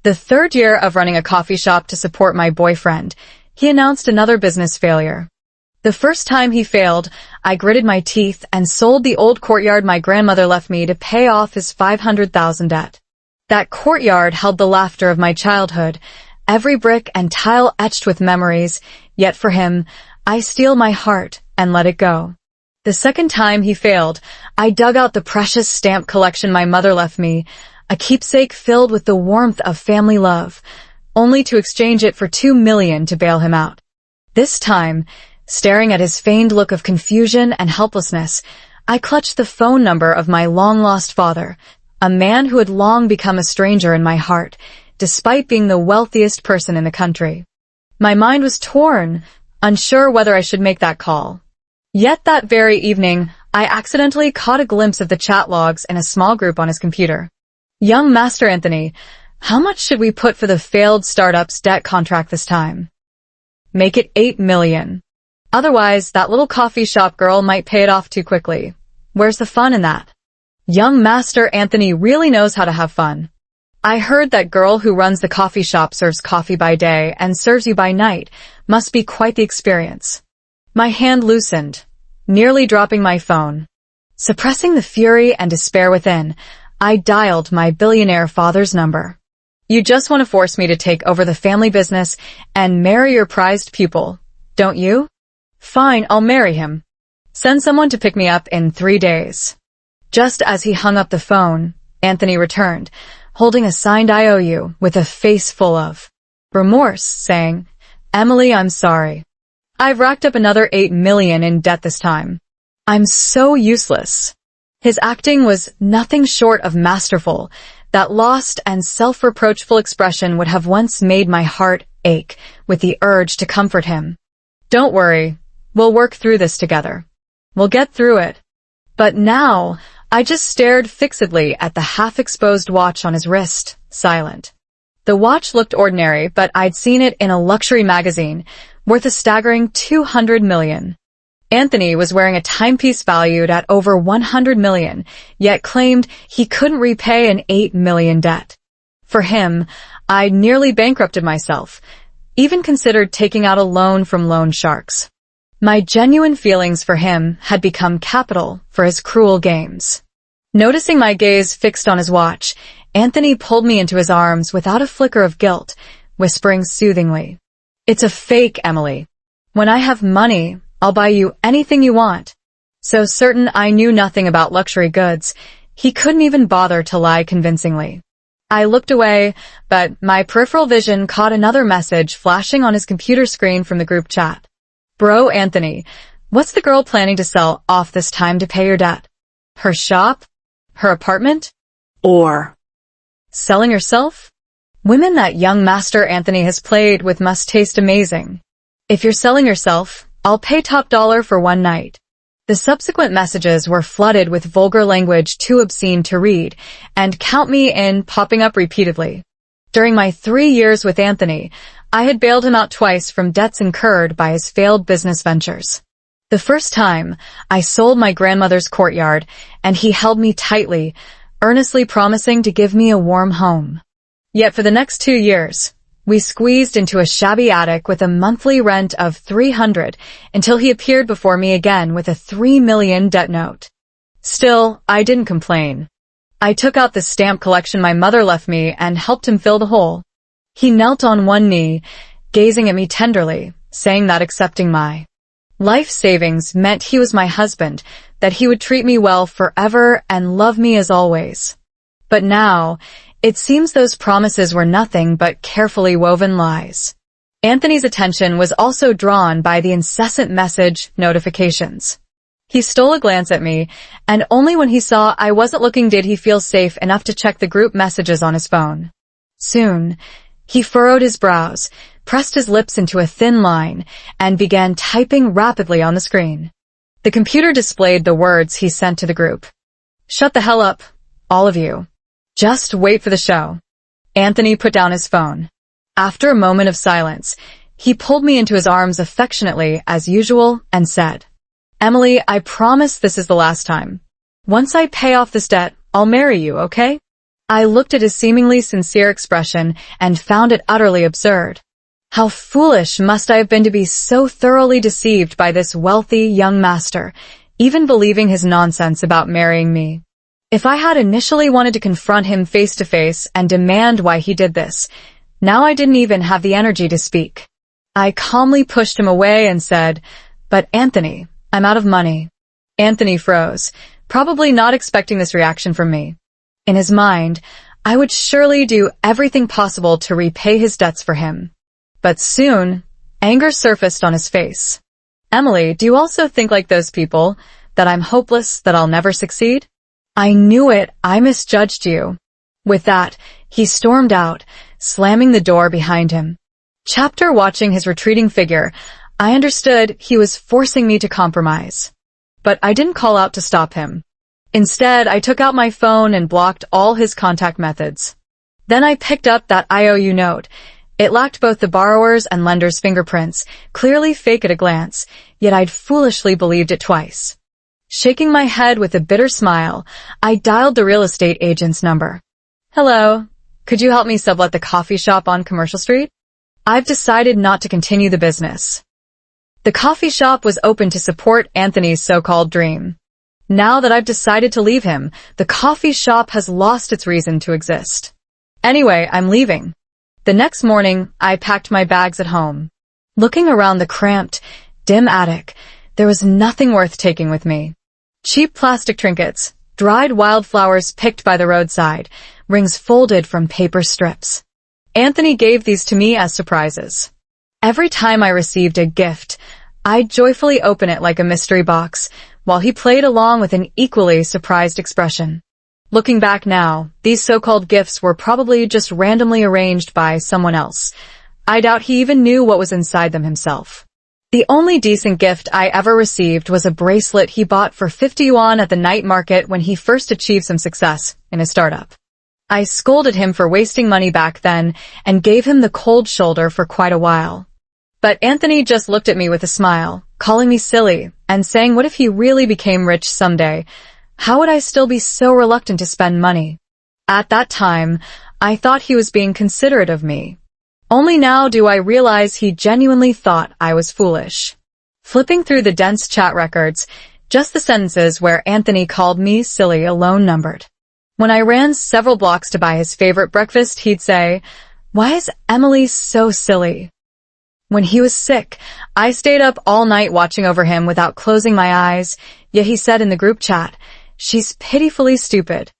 The third year of running a coffee shop to support my boyfriend, he announced another business failure. The first time he failed, I gritted my teeth and sold the old courtyard my grandmother left me to pay off his $500,000 debt. That courtyard held the laughter of my childhood, every brick and tile etched with memories, yet for him, I steel my heart and let it go. The second time he failed, I dug out the precious stamp collection my mother left me, a keepsake filled with the warmth of family love, only to exchange it for $2 million to bail him out. This time, staring at his feigned look of confusion and helplessness, I clutched the phone number of my long-lost father, a man who had long become a stranger in my heart, despite being the wealthiest person in the country. My mind was torn, unsure whether I should make that call. Yet that very evening, I accidentally caught a glimpse of the chat logs in a small group on his computer. "Young Master Anthony, how much should we put for the failed startup's debt contract this time?" "Make it $8 million. Otherwise, that little coffee shop girl might pay it off too quickly. Where's the fun in that?" Young Master Anthony really knows how to have fun. "I heard that girl who runs the coffee shop serves coffee by day and serves you by night. Must be quite the experience." My hand loosened, nearly dropping my phone. Suppressing the fury and despair within, I dialed my billionaire father's number. "You just want to force me to take over the family business and marry your prized pupil, don't you? Fine, I'll marry him. Send someone to pick me up in 3 days." Just as he hung up the phone, Anthony returned, holding a signed IOU with a face full of remorse, saying, "Emily, I'm sorry. I've racked up another $8 million in debt this time. I'm so useless." His acting was nothing short of masterful. That lost and self-reproachful expression would have once made my heart ache with the urge to comfort him. "Don't worry. We'll work through this together. We'll get through it." But now, I just stared fixedly at the half-exposed watch on his wrist, silent. The watch looked ordinary, but I'd seen it in a luxury magazine, worth a staggering $200 million. Anthony was wearing a timepiece valued at over $100 million, yet claimed he couldn't repay an $8 million debt. For him, I'd nearly bankrupted myself, even considered taking out a loan from loan sharks. My genuine feelings for him had become capital for his cruel games. Noticing my gaze fixed on his watch, Anthony pulled me into his arms without a flicker of guilt, whispering soothingly, "It's a fake, Emily. When I have money, I'll buy you anything you want." So certain I knew nothing about luxury goods, he couldn't even bother to lie convincingly. I looked away, but my peripheral vision caught another message flashing on his computer screen from the group chat. "Bro, Anthony, what's the girl planning to sell off this time to pay your debt? Her shop? Her apartment? Or selling herself? Women that young Master Anthony has played with must taste amazing. If you're selling yourself, I'll pay top dollar for one night." The subsequent messages were flooded with vulgar language too obscene to read, and count me in popping up repeatedly. During my 3 years with Anthony, I had bailed him out twice from debts incurred by his failed business ventures. The first time, I sold my grandmother's courtyard, and he held me tightly, earnestly promising to give me a warm home. Yet for the next 2 years, we squeezed into a shabby attic with a monthly rent of $300 until he appeared before me again with a $3 million debt note. Still, I didn't complain. I took out the stamp collection my mother left me and helped him fill the hole. He knelt on one knee, gazing at me tenderly, saying that accepting my life savings meant he was my husband, that he would treat me well forever and love me as always. But now, it seems those promises were nothing but carefully woven lies. Anthony's attention was also drawn by the incessant message notifications. He stole a glance at me, and only when he saw I wasn't looking did he feel safe enough to check the group messages on his phone. Soon, he furrowed his brows, pressed his lips into a thin line, and began typing rapidly on the screen. The computer displayed the words he sent to the group. "Shut the hell up, all of you. Just wait for the show." Anthony put down his phone. After a moment of silence, he pulled me into his arms affectionately as usual and said, "Emily, I promise this is the last time. Once I pay off this debt, I'll marry you, okay? I looked at his seemingly sincere expression and found it utterly absurd. How foolish must I have been to be so thoroughly deceived by this wealthy young master, even believing his nonsense about marrying me. If I had initially wanted to confront him face to face and demand why he did this, now I didn't even have the energy to speak. I calmly pushed him away and said, "But Anthony, I'm out of money." Anthony froze, probably not expecting this reaction from me. In his mind, I would surely do everything possible to repay his debts for him. But soon, anger surfaced on his face. "Emily, do you also think like those people, that I'm hopeless, that I'll never succeed?" "I knew it, I misjudged you." With that, he stormed out, slamming the door behind him. Watching his retreating figure, I understood he was forcing me to compromise. But I didn't call out to stop him. Instead, I took out my phone and blocked all his contact methods. Then I picked up that IOU note. It lacked both the borrower's and lender's fingerprints, clearly fake at a glance, yet I'd foolishly believed it twice. Shaking my head with a bitter smile, I dialed the real estate agent's number. "Hello, could you help me sublet the coffee shop on Commercial Street? I've decided not to continue the business." The coffee shop was open to support Anthony's so-called dream. Now that I've decided to leave him, the coffee shop has lost its reason to exist. Anyway, I'm leaving. The next morning, I packed my bags at home. Looking around the cramped, dim attic, there was nothing worth taking with me. Cheap plastic trinkets, dried wildflowers picked by the roadside, rings folded from paper strips. Anthony gave these to me as surprises. Every time I received a gift, I'd joyfully open it like a mystery box, while he played along with an equally surprised expression. Looking back now, these so-called gifts were probably just randomly arranged by someone else. I doubt he even knew what was inside them himself. The only decent gift I ever received was a bracelet he bought for 50 yuan at the night market when he first achieved some success in his startup. I scolded him for wasting money back then and gave him the cold shoulder for quite a while. But Anthony just looked at me with a smile, calling me silly, and saying what if he really became rich someday? How would I still be so reluctant to spend money? At that time, I thought he was being considerate of me. Only now do I realize he genuinely thought I was foolish. Flipping through the dense chat records, just the sentences where Anthony called me silly alone numbered. When I ran several blocks to buy his favorite breakfast, he'd say, "Why is Emily so silly?" When he was sick, I stayed up all night watching over him without closing my eyes, yet he said in the group chat, "She's pitifully stupid."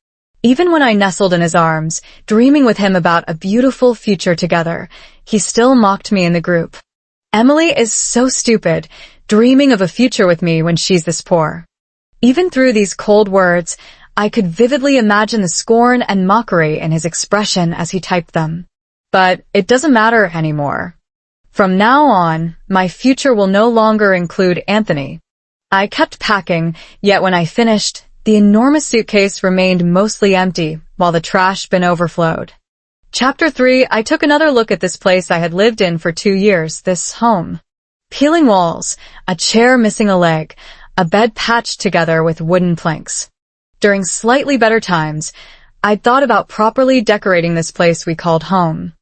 Even when I nestled in his arms, dreaming with him about a beautiful future together, he still mocked me in the group. "Emily is so stupid, dreaming of a future with me when she's this poor." Even through these cold words, I could vividly imagine the scorn and mockery in his expression as he typed them. But it doesn't matter anymore. From now on, my future will no longer include Anthony. I kept packing, yet when I finished, the enormous suitcase remained mostly empty, while the trash bin overflowed. Chapter 3, I took another look at this place I had lived in for 2 years, this home. Peeling walls, a chair missing a leg, a bed patched together with wooden planks. During slightly better times, I'd thought about properly decorating this place we called home.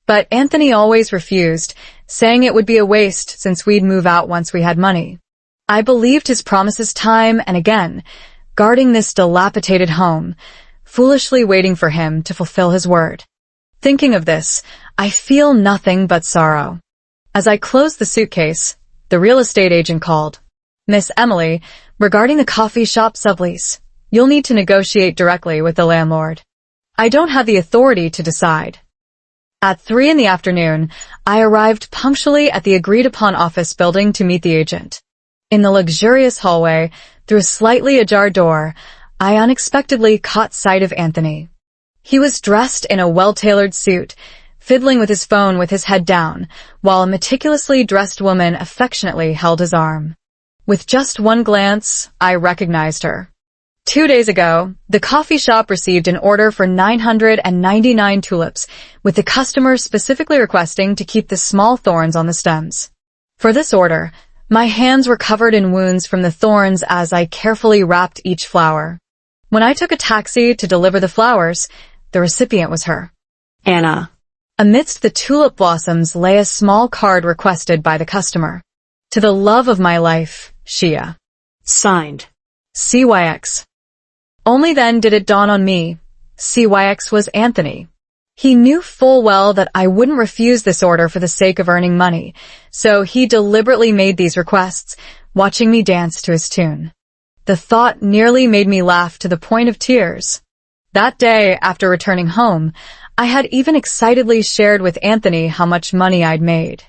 But Anthony always refused, saying it would be a waste since we'd move out once we had money. I believed his promises time and again, guarding this dilapidated home, foolishly waiting for him to fulfill his word. Thinking of this, I feel nothing but sorrow. As I closed the suitcase, the real estate agent called. "Miss Emily, regarding the coffee shop sublease, you'll need to negotiate directly with the landlord. I don't have the authority to decide." At 3 in the afternoon, I arrived punctually at the agreed-upon office building to meet the agent. In the luxurious hallway, through a slightly ajar door, I unexpectedly caught sight of Anthony. He was dressed in a well-tailored suit, fiddling with his phone with his head down, while a meticulously dressed woman affectionately held his arm. With just one glance, I recognized her. 2 days ago, the coffee shop received an order for 999 tulips, with the customer specifically requesting to keep the small thorns on the stems. For this order, my hands were covered in wounds from the thorns as I carefully wrapped each flower. When I took a taxi to deliver the flowers, the recipient was her. Anna. Amidst the tulip blossoms lay a small card requested by the customer. To the love of my life, Shia. Signed. CYX. Only then did it dawn on me. CYX was Anthony. He knew full well that I wouldn't refuse this order for the sake of earning money, so he deliberately made these requests, watching me dance to his tune. The thought nearly made me laugh to the point of tears. That day, after returning home, I had even excitedly shared with Anthony how much money I'd made.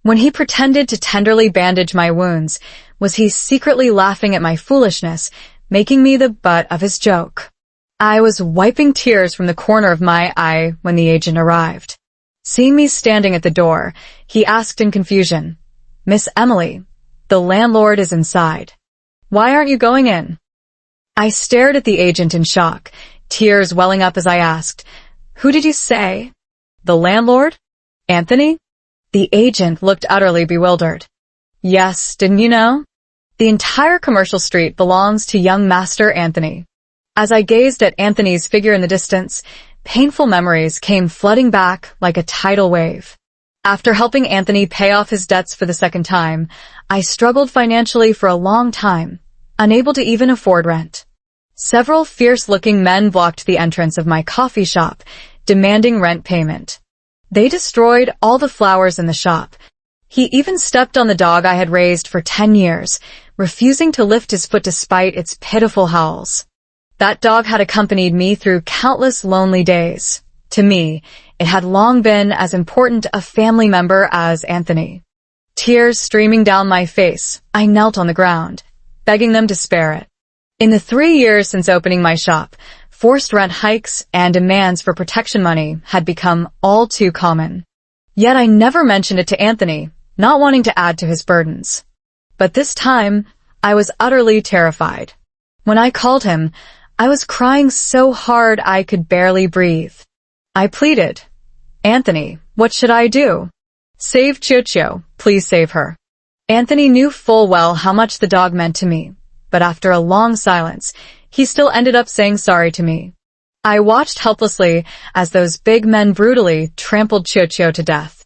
When he pretended to tenderly bandage my wounds, was he secretly laughing at my foolishness, making me the butt of his joke? I was wiping tears from the corner of my eye when the agent arrived. Seeing me standing at the door, he asked in confusion, "Miss Emily, the landlord is inside. Why aren't you going in?" I stared at the agent in shock, tears welling up as I asked, "Who did you say?" "The landlord? Anthony?" The agent looked utterly bewildered. "Yes, didn't you know? The entire commercial street belongs to young Master Anthony." As I gazed at Anthony's figure in the distance, painful memories came flooding back like a tidal wave. After helping Anthony pay off his debts for the second time, I struggled financially for a long time, unable to even afford rent. Several fierce-looking men blocked the entrance of my coffee shop, demanding rent payment. They destroyed all the flowers in the shop. He even stepped on the dog I had raised for 10 years, refusing to lift his foot despite its pitiful howls. That dog had accompanied me through countless lonely days. To me, it had long been as important a family member as Anthony. Tears streaming down my face, I knelt on the ground, begging them to spare it. In the 3 years since opening my shop, forced rent hikes and demands for protection money had become all too common. Yet I never mentioned it to Anthony, not wanting to add to his burdens. But this time, I was utterly terrified. When I called him, I was crying so hard I could barely breathe. I pleaded, "Anthony, what should I do? Save Chio-Chio, please save her." Anthony knew full well how much the dog meant to me, but after a long silence, he still ended up saying sorry to me. I watched helplessly as those big men brutally trampled Chio-Chio to death.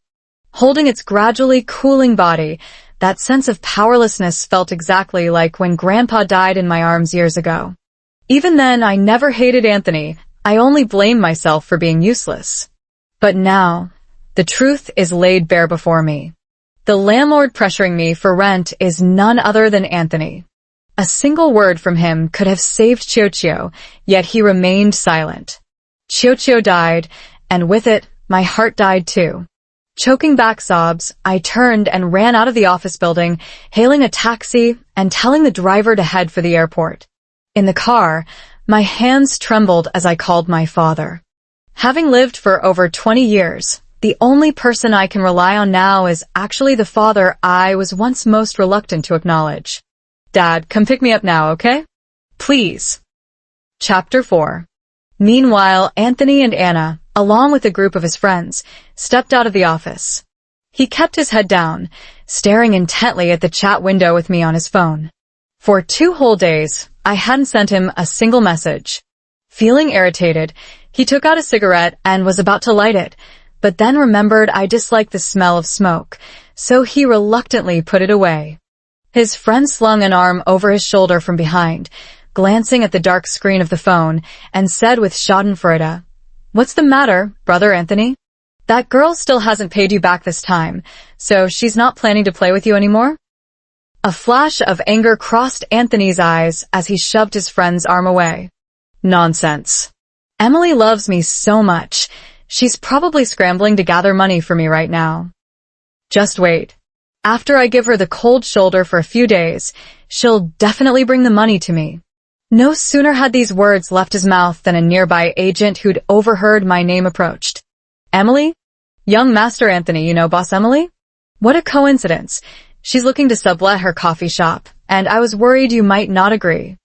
Holding its gradually cooling body, that sense of powerlessness felt exactly like when Grandpa died in my arms years ago. Even then, I never hated Anthony. I only blamed myself for being useless. But now, the truth is laid bare before me. The landlord pressuring me for rent is none other than Anthony. A single word from him could have saved Chio-Chio, yet he remained silent. Chio-Chio died, and with it, my heart died too. Choking back sobs, I turned and ran out of the office building, hailing a taxi and telling the driver to head for the airport. In the car, my hands trembled as I called my father. Having lived for over 20 years, the only person I can rely on now is actually the father I was once most reluctant to acknowledge. "Dad, come pick me up now, okay? Please." Chapter 4. Meanwhile, Anthony and Anna, along with a group of his friends, stepped out of the office. He kept his head down, staring intently at the chat window with me on his phone. For 2 whole days, I hadn't sent him a single message. Feeling irritated, he took out a cigarette and was about to light it, but then remembered I disliked the smell of smoke, so he reluctantly put it away. His friend slung an arm over his shoulder from behind, glancing at the dark screen of the phone, and said with schadenfreude, "What's the matter, brother Anthony? That girl still hasn't paid you back this time, so she's not planning to play with you anymore?" A flash of anger crossed Anthony's eyes as he shoved his friend's arm away. "Nonsense. Emily loves me so much. She's probably scrambling to gather money for me right now. Just wait. After I give her the cold shoulder for a few days, she'll definitely bring the money to me." No sooner had these words left his mouth than a nearby agent who'd overheard my name approached. "Emily? Young Master Anthony, you know Boss Emily? What a coincidence. She's looking to sublet her coffee shop, and I was worried you might not agree."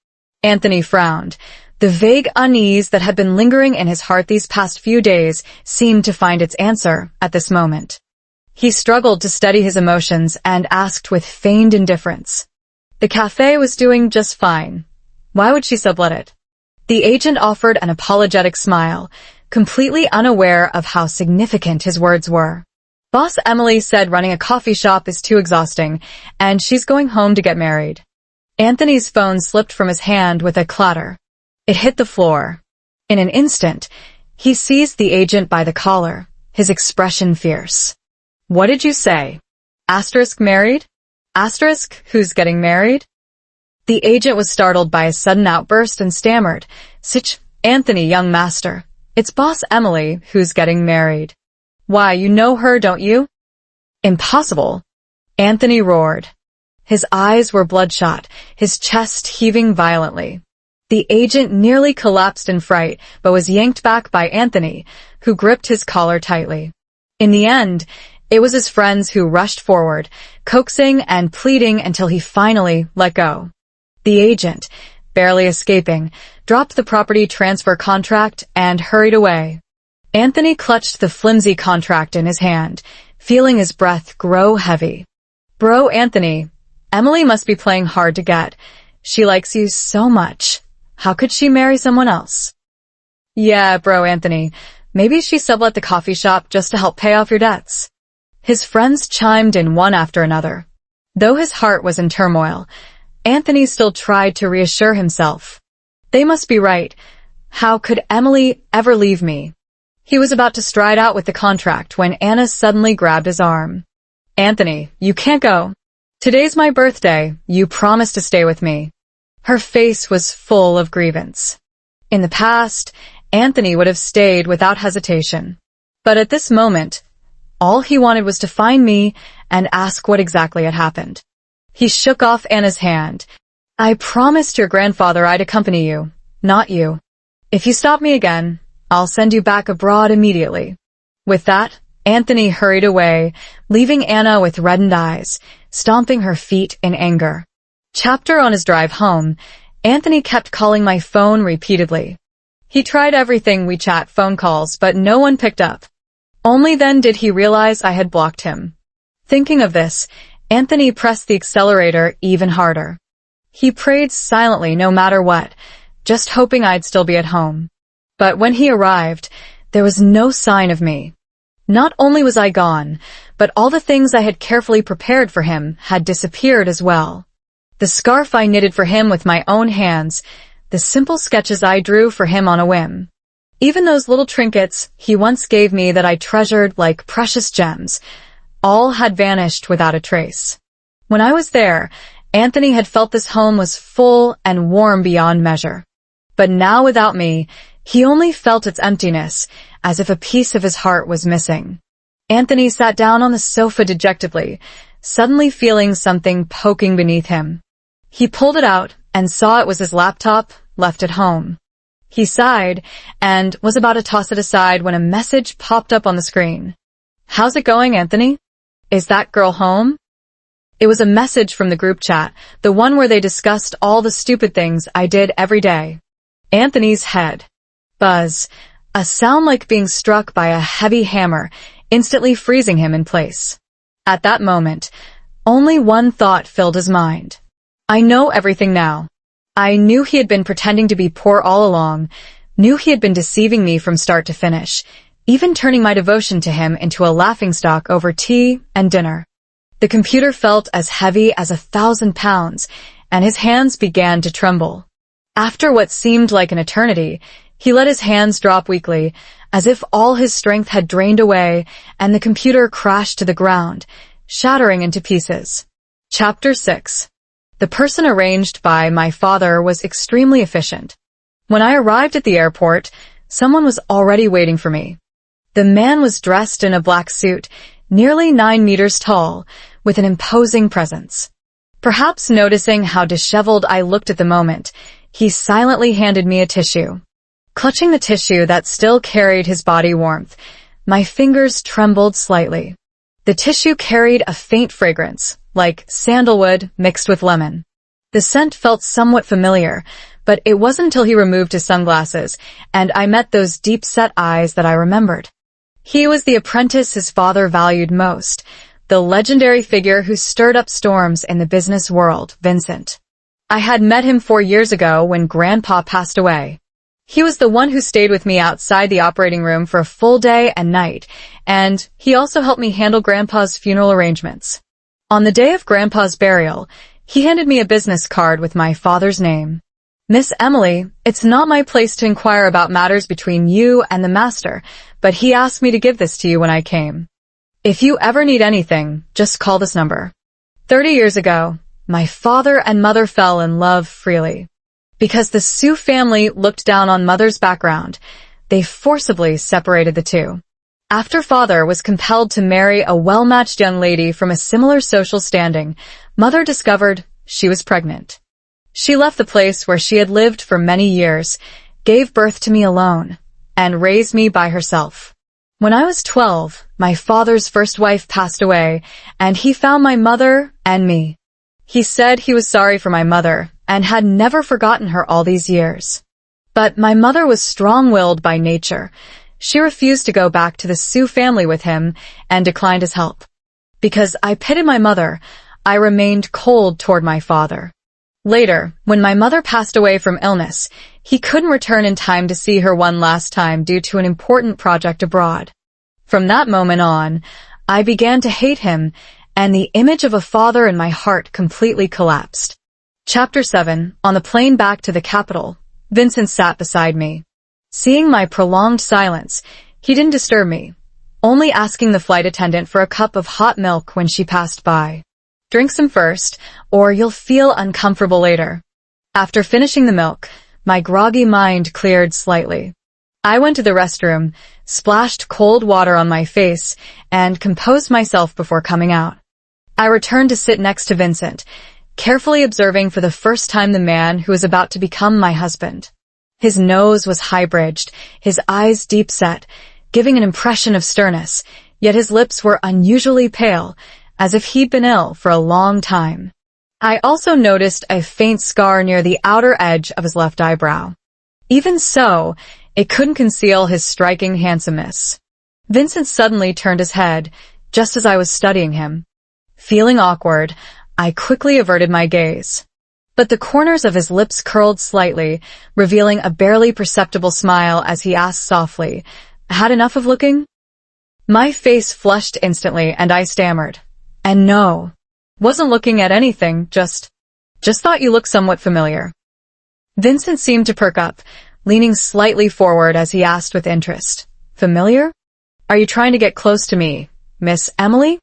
Anthony frowned. The vague unease that had been lingering in his heart these past few days seemed to find its answer at this moment. He struggled to steady his emotions and asked with feigned indifference, "The cafe was doing just fine. Why would she sublet it?" The agent offered an apologetic smile, completely unaware of how significant his words were. Boss Emily said running a coffee shop is too exhausting, and she's going home to get married. Anthony's phone slipped from his hand with a clatter. It hit the floor. In an instant, he seized the agent by the collar, his expression fierce. "What did you say? Asterisk married? Asterisk who's getting married?" The agent was startled by a sudden outburst and stammered, Anthony, young master. It's Boss Emily who's getting married." "Why, you know her, don't you?" "Impossible," Anthony roared. His eyes were bloodshot, his chest heaving violently. The agent nearly collapsed in fright, but was yanked back by Anthony, who gripped his collar tightly. In the end, it was his friends who rushed forward, coaxing and pleading until he finally let go. The agent, barely escaping, dropped the property transfer contract and hurried away. Anthony clutched the flimsy contract in his hand, feeling his breath grow heavy. "Bro, Anthony, Emily must be playing hard to get. She likes you so much. How could she marry someone else?" "Yeah, bro, Anthony, maybe she sublet the coffee shop just to help pay off your debts." His friends chimed in one after another. Though his heart was in turmoil, Anthony still tried to reassure himself. They must be right. How could Emily ever leave me? He was about to stride out with the contract when Anna suddenly grabbed his arm. "Anthony, you can't go. Today's my birthday. You promised to stay with me." Her face was full of grievance. In the past, Anthony would have stayed without hesitation. But at this moment, all he wanted was to find me and ask what exactly had happened. He shook off Anna's hand. "I promised your grandfather I'd accompany you, not you. If you stop me again, I'll send you back abroad immediately." With that, Anthony hurried away, leaving Anna with reddened eyes, stomping her feet in anger. On his drive home, Anthony kept calling my phone repeatedly. He tried everything WeChat phone calls, but no one picked up. Only then did he realize I had blocked him. Thinking of this, Anthony pressed the accelerator even harder. He prayed silently no matter what, just hoping I'd still be at home. But when he arrived, there was no sign of me. Not only was I gone, but all the things I had carefully prepared for him had disappeared as well. The scarf I knitted for him with my own hands, the simple sketches I drew for him on a whim. Even those little trinkets he once gave me that I treasured like precious gems, all had vanished without a trace. When I was there, Anthony had felt this home was full and warm beyond measure. But now without me, he only felt its emptiness, as if a piece of his heart was missing. Anthony sat down on the sofa dejectedly, suddenly feeling something poking beneath him. He pulled it out and saw it was his laptop left at home. He sighed and was about to toss it aside when a message popped up on the screen. "How's it going, Anthony? Is that girl home?" It was a message from the group chat, the one where they discussed all the stupid things I did every day. Anthony's head. Buzz, a sound like being struck by a heavy hammer, instantly freezing him in place. At that moment, only one thought filled his mind. I know everything now. I knew he had been pretending to be poor all along, knew he had been deceiving me from start to finish, even turning my devotion to him into a laughingstock over tea and dinner. The computer felt as heavy as 1,000 pounds, and his hands began to tremble. After what seemed like an eternity, he let his hands drop weakly, as if all his strength had drained away, and the computer crashed to the ground, shattering into pieces. Chapter 6. The person arranged by my father was extremely efficient. When I arrived at the airport, someone was already waiting for me. The man was dressed in a black suit, nearly 9 meters tall, with an imposing presence. Perhaps noticing how disheveled I looked at the moment, he silently handed me a tissue. Clutching the tissue that still carried his body warmth, my fingers trembled slightly. The tissue carried a faint fragrance, like sandalwood mixed with lemon. The scent felt somewhat familiar, but it wasn't until he removed his sunglasses, and I met those deep-set eyes that I remembered. He was the apprentice his father valued most, the legendary figure who stirred up storms in the business world, Vincent. I had met him 4 years ago when Grandpa passed away. He was the one who stayed with me outside the operating room for a full day and night, and he also helped me handle Grandpa's funeral arrangements. On the day of Grandpa's burial, he handed me a business card with my father's name. Miss Emily, it's not my place to inquire about matters between you and the master, but he asked me to give this to you when I came. If you ever need anything, just call this number. 30 years ago, my father and mother fell in love freely. Because the Sioux family looked down on mother's background, they forcibly separated the two. After father was compelled to marry a well-matched young lady from a similar social standing, mother discovered she was pregnant. She left the place where she had lived for many years, gave birth to me alone, and raised me by herself. When I was 12, my father's first wife passed away, and he found my mother and me. He said he was sorry for my mother and had never forgotten her all these years. But my mother was strong-willed by nature. She refused to go back to the Sioux family with him and declined his help. Because I pitied my mother, I remained cold toward my father. Later, when my mother passed away from illness, he couldn't return in time to see her one last time due to an important project abroad. From that moment on, I began to hate him, and the image of a father in my heart completely collapsed. Chapter 7. On the plane back to the capital, Vincent sat beside me. Seeing my prolonged silence, he didn't disturb me, only asking the flight attendant for a cup of hot milk when she passed by. Drink some first, or you'll feel uncomfortable later. After finishing the milk, my groggy mind cleared slightly. I went to the restroom, splashed cold water on my face, and composed myself before coming out. I returned to sit next to Vincent, carefully observing for the first time the man who was about to become my husband. His nose was high-bridged, his eyes deep-set, giving an impression of sternness, yet his lips were unusually pale, as if he'd been ill for a long time. I also noticed a faint scar near the outer edge of his left eyebrow. Even so, it couldn't conceal his striking handsomeness. Vincent suddenly turned his head, just as I was studying him. Feeling awkward, I quickly averted my gaze. But the corners of his lips curled slightly, revealing a barely perceptible smile as he asked softly, "Had enough of looking?" My face flushed instantly, and I stammered, "And no, wasn't looking at anything, just thought you looked somewhat familiar." Vincent seemed to perk up, leaning slightly forward as he asked with interest, "Familiar? Are you trying to get close to me, Miss Emily?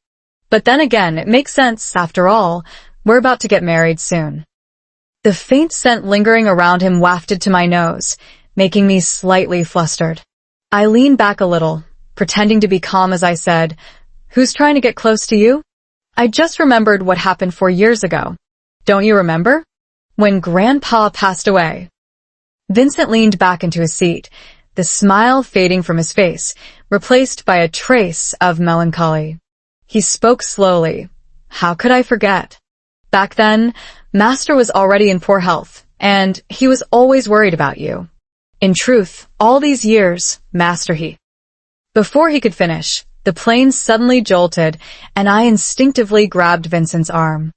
But then again, it makes sense, after all, we're about to get married soon." The faint scent lingering around him wafted to my nose, making me slightly flustered. I leaned back a little, pretending to be calm as I said, "Who's trying to get close to you? I just remembered what happened 4 years ago. Don't you remember? When Grandpa passed away." Vincent leaned back into his seat, the smile fading from his face, replaced by a trace of melancholy. He spoke slowly. "How could I forget? Back then, Master was already in poor health, and he was always worried about you. In truth, all these years, Master he." Before he could finish, the plane suddenly jolted, and I instinctively grabbed Vincent's arm.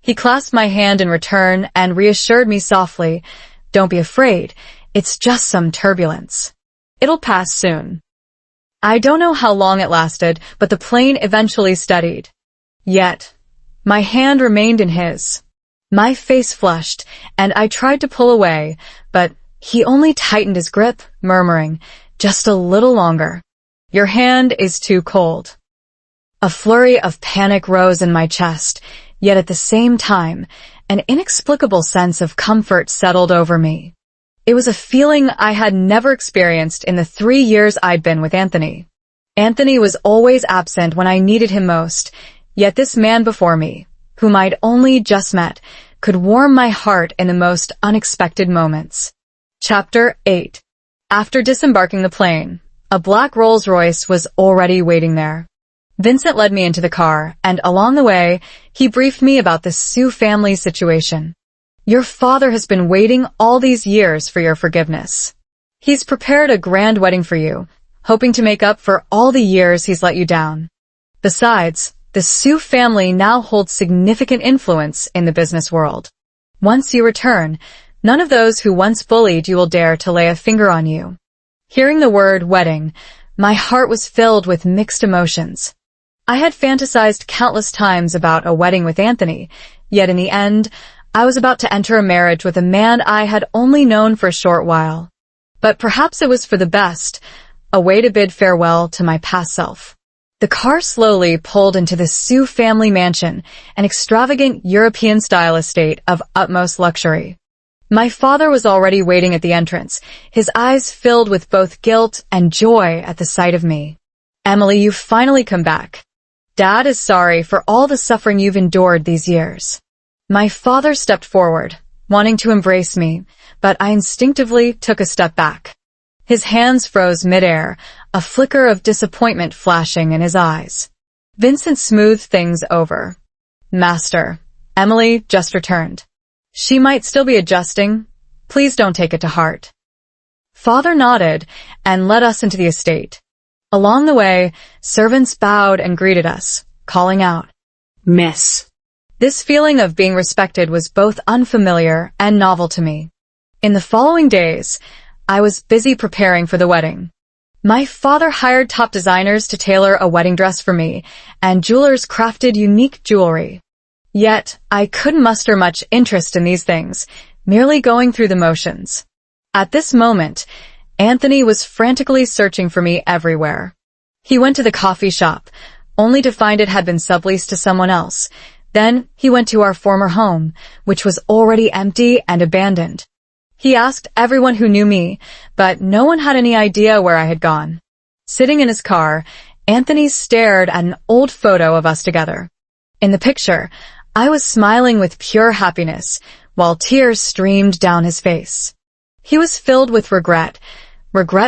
He clasped my hand in return and reassured me softly, "Don't be afraid, it's just some turbulence. It'll pass soon." I don't know how long it lasted, but the plane eventually steadied. Yet, my hand remained in his. My face flushed, and I tried to pull away, but he only tightened his grip, murmuring, "Just a little longer. Your hand is too cold." A flurry of panic rose in my chest, yet at the same time, an inexplicable sense of comfort settled over me. It was a feeling I had never experienced in the 3 years I'd been with Anthony. Anthony was always absent when I needed him most, yet this man before me, whom I'd only just met, could warm my heart in the most unexpected moments. Chapter 8. After disembarking the plane, a black Rolls-Royce was already waiting there. Vincent led me into the car, and along the way, he briefed me about the Sioux family situation. "Your father has been waiting all these years for your forgiveness. He's prepared a grand wedding for you, hoping to make up for all the years he's let you down. Besides, the Sioux family now holds significant influence in the business world. Once you return, None of those who once bullied you will dare to lay a finger on you. Hearing the word wedding, my heart was filled with mixed emotions. I had fantasized countless times about a wedding with Anthony, yet in the end, I was about to enter a marriage with a man I had only known for a short while. But perhaps it was for the best, a way to bid farewell to my past self. The car slowly pulled into the Sue family mansion, an extravagant European-style estate of utmost luxury. My father was already waiting at the entrance, his eyes filled with both guilt and joy at the sight of me. "Emily, you've finally come back. Dad is sorry for all the suffering you've endured these years." My father stepped forward, wanting to embrace me, but I instinctively took a step back. His hands froze midair, a flicker of disappointment flashing in his eyes. Vincent smoothed things over. "Master, Emily just returned. She might still be adjusting. Please don't take it to heart." Father nodded and led us into the estate. Along the way, servants bowed and greeted us, calling out, "Miss." This feeling of being respected was both unfamiliar and novel to me. In the following days, I was busy preparing for the wedding. My father hired top designers to tailor a wedding dress for me, and jewelers crafted unique jewelry. Yet, I couldn't muster much interest in these things, merely going through the motions. At this moment, Anthony was frantically searching for me everywhere. He went to the coffee shop, only to find it had been subleased to someone else. Then he went to our former home, which was already empty and abandoned. He asked everyone who knew me, but no one had any idea where I had gone. Sitting in his car, Anthony stared at an old photo of us together. In the picture, I was smiling with pure happiness, while tears streamed down his face. He was filled with regret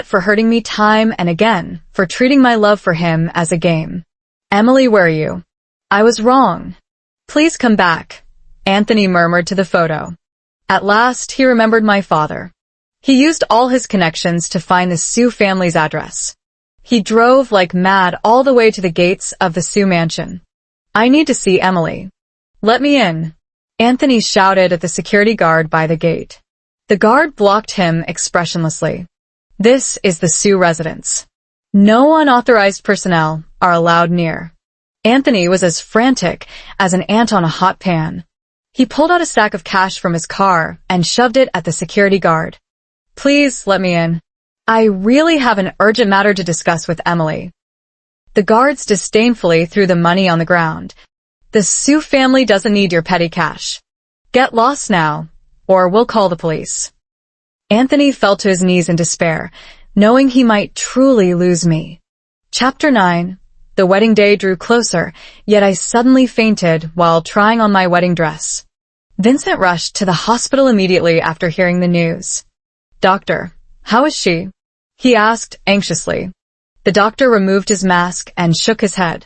for hurting me time and again, for treating my love for him as a game. "Emily, where are you? I was wrong. Please come back," Anthony murmured to the photo. At last, he remembered my father. He used all his connections to find the Sue family's address. He drove like mad all the way to the gates of the Sue mansion. "I need to see Emily. Let me in," Anthony shouted at the security guard by the gate. The guard blocked him expressionlessly. "This is the Sue residence. No unauthorized personnel are allowed near." Anthony was as frantic as an ant on a hot pan. He pulled out a stack of cash from his car and shoved it at the security guard. "Please let me in. I really have an urgent matter to discuss with Emily." The guards disdainfully threw the money on the ground. "The Sue family doesn't need your petty cash. Get lost now, or we'll call the police." Anthony fell to his knees in despair, knowing he might truly lose me. Chapter 9. The wedding day drew closer, yet I suddenly fainted while trying on my wedding dress. Vincent rushed to the hospital immediately after hearing the news. "Doctor, how is she?" he asked anxiously. The doctor removed his mask and shook his head.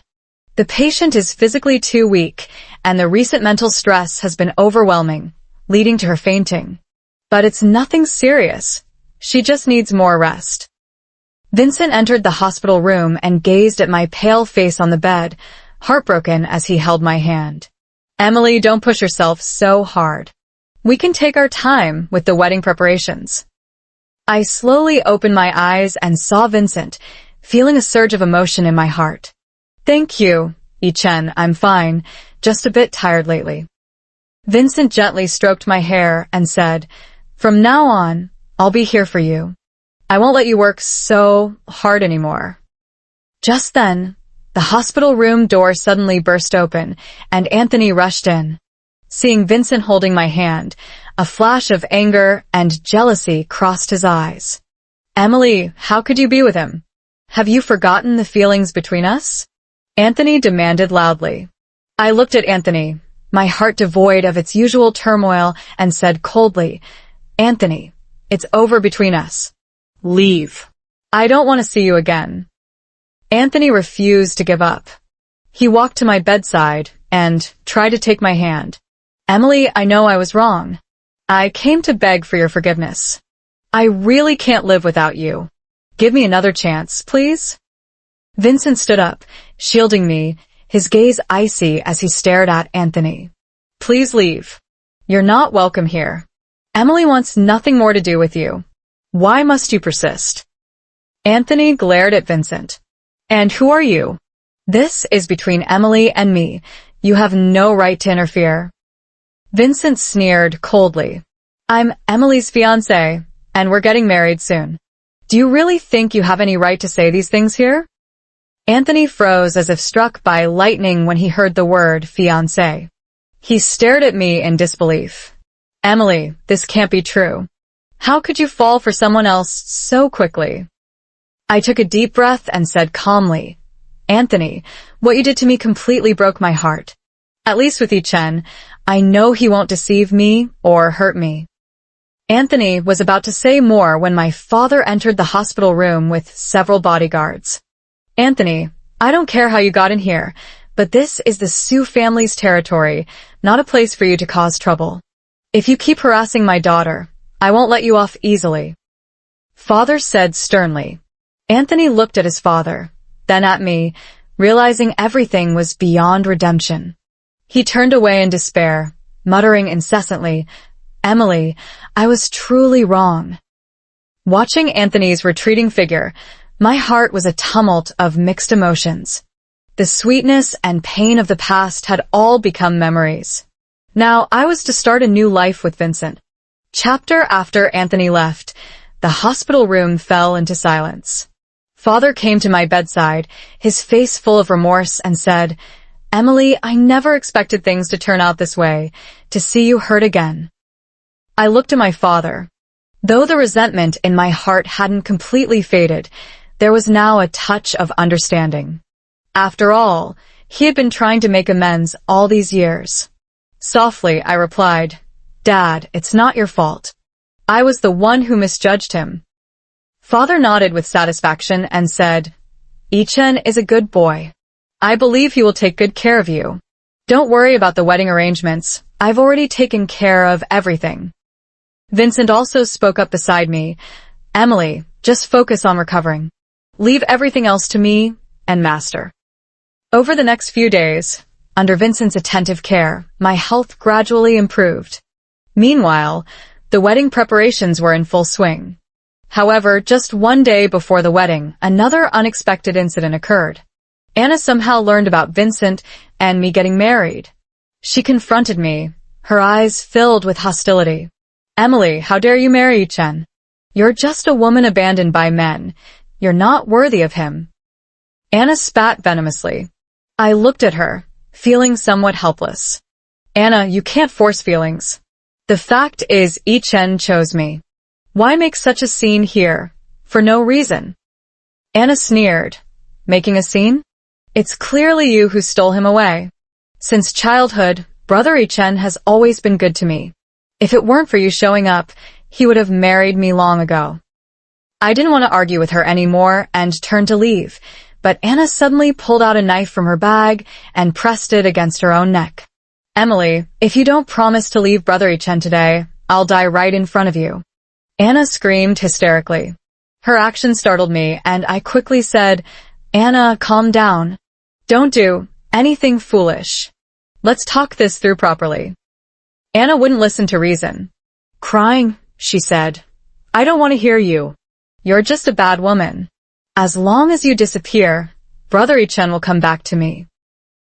"The patient is physically too weak, and the recent mental stress has been overwhelming, leading to her fainting. But it's nothing serious. She just needs more rest." Vincent entered the hospital room and gazed at my pale face on the bed, heartbroken as he held my hand. "Emily, don't push yourself so hard. We can take our time with the wedding preparations." I slowly opened my eyes and saw Vincent, feeling a surge of emotion in my heart. "Thank you, Yi-Chen, I'm fine, just a bit tired lately." Vincent gently stroked my hair and said, "From now on, I'll be here for you. I won't let you work so hard anymore." Just then, the hospital room door suddenly burst open, and Anthony rushed in. Seeing Vincent holding my hand, a flash of anger and jealousy crossed his eyes. "Emily, how could you be with him? Have you forgotten the feelings between us?" Anthony demanded loudly. I looked at Anthony, my heart devoid of its usual turmoil, and said coldly, "Anthony, it's over between us. Leave. I don't want to see you again." Anthony refused to give up. He walked to my bedside and tried to take my hand. "Emily, I know I was wrong. I came to beg for your forgiveness. I really can't live without you. Give me another chance, please." Vincent stood up, shielding me, his gaze icy as he stared at Anthony. "Please leave. You're not welcome here." Emily wants nothing more to do with you. Why must you persist? Anthony glared at Vincent. And who are you? This is between Emily and me. You have no right to interfere. Vincent sneered coldly. I'm Emily's fiancé, and we're getting married soon. Do you really think you have any right to say these things here? Anthony froze as if struck by lightning when he heard the word fiancé. He stared at me in disbelief. Emily, this can't be true. How could you fall for someone else so quickly? I took a deep breath and said calmly, Anthony, what you did to me completely broke my heart. At least with Chen, I know he won't deceive me or hurt me. Anthony was about to say more when my father entered the hospital room with several bodyguards. Anthony, I don't care how you got in here, but this is the Sue family's territory, not a place for you to cause trouble. If you keep harassing my daughter, I won't let you off easily. Father said sternly. Anthony looked at his father, then at me, realizing everything was beyond redemption. He turned away in despair, muttering incessantly, Emily, I was truly wrong. Watching Anthony's retreating figure, my heart was a tumult of mixed emotions. The sweetness and pain of the past had all become memories. Now I was to start a new life with Vincent. Chapter after Anthony left, the hospital room fell into silence. Father came to my bedside, his face full of remorse, and said, Emily, I never expected things to turn out this way, to see you hurt again. I looked at my father. Though the resentment in my heart hadn't completely faded, there was now a touch of understanding. After all, he had been trying to make amends all these years. Softly, I replied, Dad, it's not your fault. I was the one who misjudged him. Father nodded with satisfaction and said, Chen is a good boy. I believe he will take good care of you. Don't worry about the wedding arrangements. I've already taken care of everything. Vincent also spoke up beside me. Emily, just focus on recovering. Leave everything else to me and Master. Over the next few days, under Vincent's attentive care, my health gradually improved. Meanwhile, the wedding preparations were in full swing. However, just one day before the wedding, another unexpected incident occurred. Anna somehow learned about Vincent and me getting married. She confronted me, her eyes filled with hostility. Emily, how dare you marry Chen? You're just a woman abandoned by men. You're not worthy of him. Anna spat venomously. I looked at her, feeling somewhat helpless. Anna, you can't force feelings. The fact is, Chen chose me. Why make such a scene here? For no reason. Anna sneered. Making a scene? It's clearly you who stole him away. Since childhood, Brother Chen has always been good to me. If it weren't for you showing up, he would have married me long ago. I didn't want to argue with her anymore and turned to leave, but Anna suddenly pulled out a knife from her bag and pressed it against her own neck. Emily, if you don't promise to leave Brother Chen today, I'll die right in front of you. Anna screamed hysterically. Her action startled me, and I quickly said, Anna, calm down. Don't do anything foolish. Let's talk this through properly. Anna wouldn't listen to reason. Crying, she said, I don't want to hear you. You're just a bad woman. As long as you disappear, Brother Chen will come back to me.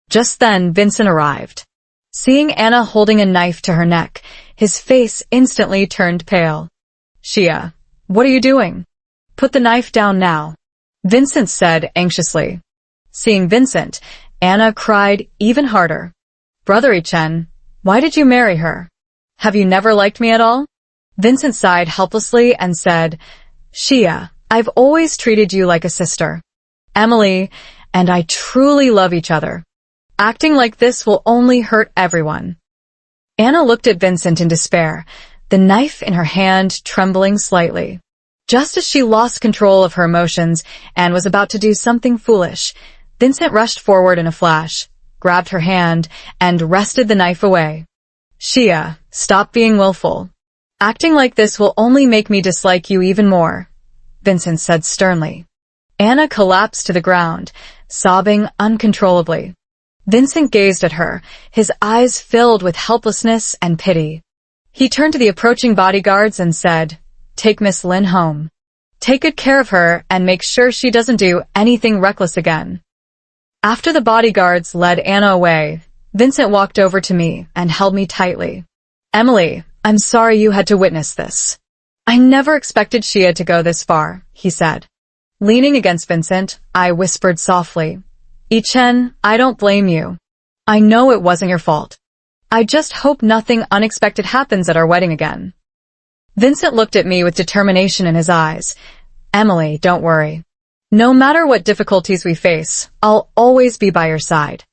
Just then, Vincent arrived. Seeing Anna holding a knife to her neck, his face instantly turned pale. Shia, what are you doing? Put the knife down now, Vincent said anxiously. Seeing Vincent, Anna cried even harder. Brother Chen, why did you marry her? Have you never liked me at all? Vincent sighed helplessly and said, Shia, I've always treated you like a sister. Emily and I truly love each other. Acting like this will only hurt everyone. Anna looked at Vincent in despair, the knife in her hand trembling slightly. Just as she lost control of her emotions and was about to do something foolish, Vincent rushed forward in a flash, grabbed her hand, and wrested the knife away. Shia, stop being willful. Acting like this will only make me dislike you even more, Vincent said sternly. Anna collapsed to the ground, sobbing uncontrollably. Vincent gazed at her, his eyes filled with helplessness and pity. He turned to the approaching bodyguards and said, "Take Miss Lynn home. Take good care of her and make sure she doesn't do anything reckless again." After the bodyguards led Anna away, Vincent walked over to me and held me tightly. "Emily, I'm sorry you had to witness this. I never expected she had to go this far," he said. Leaning against Vincent, I whispered softly, "Chen, I don't blame you. I know it wasn't your fault. I just hope nothing unexpected happens at our wedding again." Vincent looked at me with determination in his eyes. "Emily, don't worry. No matter what difficulties we face, I'll always be by your side.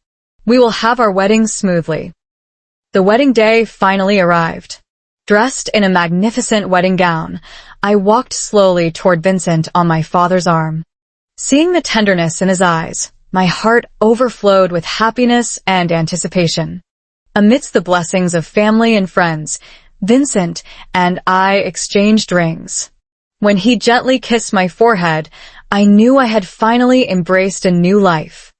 We will have our wedding smoothly." The wedding day finally arrived. Dressed in a magnificent wedding gown, I walked slowly toward Vincent on my father's arm. Seeing the tenderness in his eyes, my heart overflowed with happiness and anticipation. Amidst the blessings of family and friends, Vincent and I exchanged rings. When he gently kissed my forehead, I knew I had finally embraced a new life.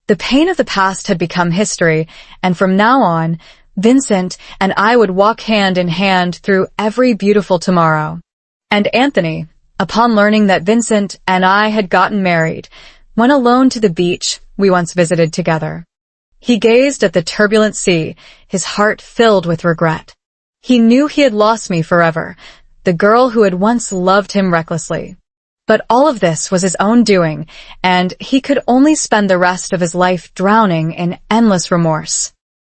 The pain of the past had become history, and from now on, Vincent and I would walk hand in hand through every beautiful tomorrow. And Anthony, upon learning that Vincent and I had gotten married, went alone to the beach we once visited together. He gazed at the turbulent sea, his heart filled with regret. He knew he had lost me forever, the girl who had once loved him recklessly. But all of this was his own doing, and he could only spend the rest of his life drowning in endless remorse.